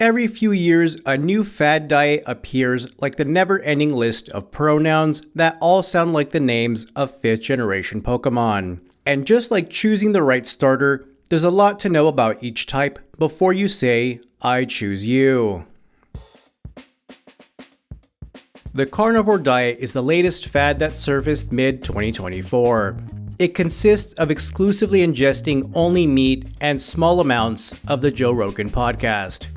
Every few years, a new fad diet appears like the never-ending list of pronouns that all sound like the names of 5th generation Pokemon. And just like choosing the right starter, there's a lot to know about each type before you say, I choose you. The Carnivore Diet is the latest fad that surfaced mid-2024. It consists of exclusively ingesting only meat and small amounts of the Joe Rogan podcast.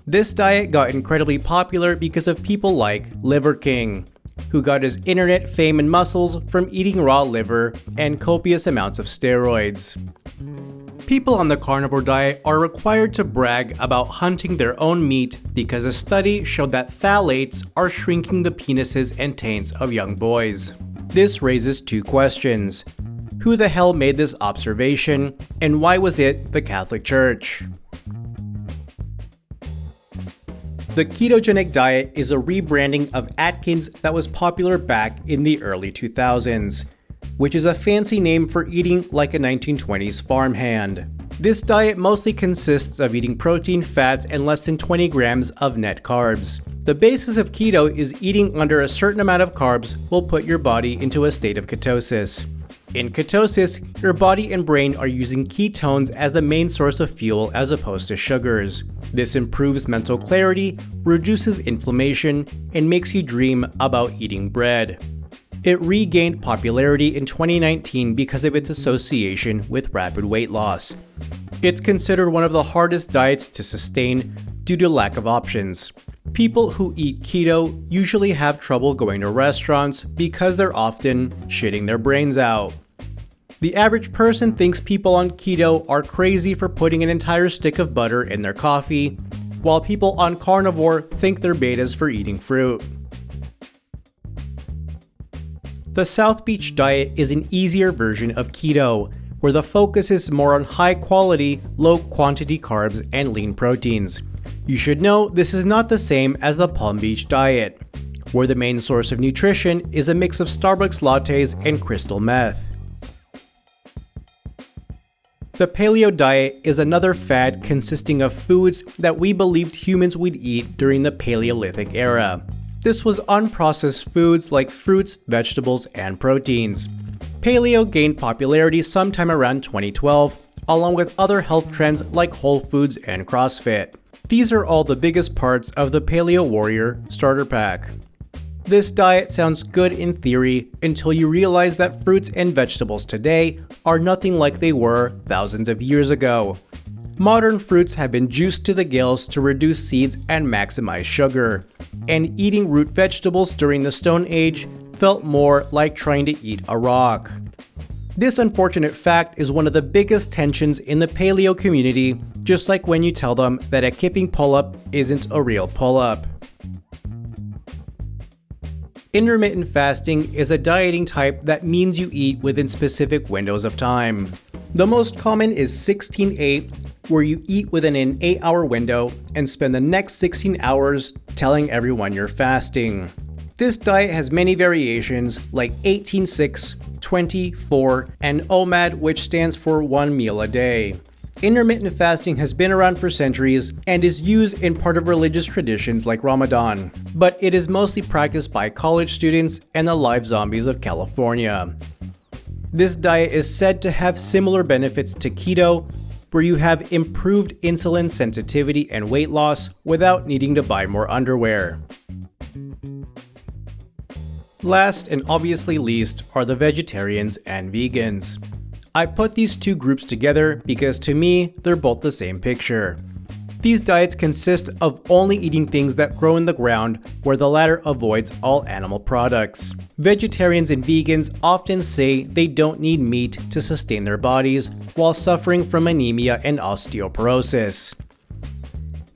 This diet got incredibly popular because of people like Liver King, who got his internet fame and muscles from eating raw liver and copious amounts of steroids. People on the carnivore diet are required to brag about hunting their own meat because a study showed that phthalates are shrinking the penises and taints of young boys. This raises two questions. Who the hell made this observation, and why was it the Catholic Church? The ketogenic diet is a rebranding of Atkins that was popular back in the early 2000s, which is a fancy name for eating like a 1920s farmhand. This diet mostly consists of eating protein, fats, and less than 20 grams of net carbs. The basis of keto is eating under a certain amount of carbs will put your body into a state of ketosis. In ketosis, your body and brain are using ketones as the main source of fuel as opposed to sugars. This improves mental clarity, reduces inflammation, and makes you dream about eating bread. It regained popularity in 2019 because of its association with rapid weight loss. It's considered one of the hardest diets to sustain due to lack of options. People who eat keto usually have trouble going to restaurants because they're often shitting their brains out. The average person thinks people on keto are crazy for putting an entire stick of butter in their coffee, while people on carnivore think they're betas for eating fruit. The South Beach diet is an easier version of keto, where the focus is more on high-quality, low-quantity carbs and lean proteins. You should know this is not the same as the Palm Beach diet, where the main source of nutrition is a mix of Starbucks lattes and crystal meth. The paleo diet is another fad consisting of foods that we believed humans would eat during the Paleolithic era. This was unprocessed foods like fruits, vegetables, and proteins. Paleo gained popularity sometime around 2012, along with other health trends like Whole Foods and CrossFit. These are all the biggest parts of the Paleo Warrior starter pack. This diet sounds good in theory until you realize that fruits and vegetables today are nothing like they were thousands of years ago. Modern fruits have been juiced to the gills to reduce seeds and maximize sugar, and eating root vegetables during the Stone Age felt more like trying to eat a rock. This unfortunate fact is one of the biggest tensions in the paleo community, just like when you tell them that a kipping pull-up isn't a real pull-up. Intermittent fasting is a dieting type that means you eat within specific windows of time. The most common is 16-8, where you eat within an 8-hour window and spend the next 16 hours telling everyone you're fasting. This diet has many variations like 18-6, 20-4, and OMAD, which stands for 1 meal a day. Intermittent fasting has been around for centuries and is used in part of religious traditions like Ramadan, but it is mostly practiced by college students and the live zombies of California. This diet is said to have similar benefits to keto, where you have improved insulin sensitivity and weight loss without needing to buy more underwear. Last and obviously least are the vegetarians and vegans. I put these two groups together because to me, they're both the same picture. These diets consist of only eating things that grow in the ground, where the latter avoids all animal products. Vegetarians and vegans often say they don't need meat to sustain their bodies while suffering from anemia and osteoporosis.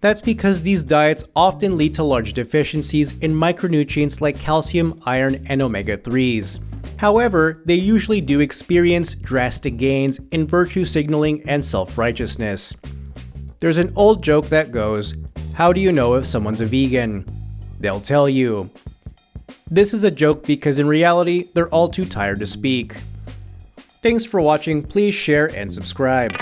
That's because these diets often lead to large deficiencies in micronutrients like calcium, iron, and omega-3s. However, they usually do experience drastic gains in virtue signaling and self-righteousness. There's an old joke that goes, "How do you know if someone's a vegan?" They'll tell you. This is a joke because in reality, they're all too tired to speak. Thanks for watching, please share and subscribe.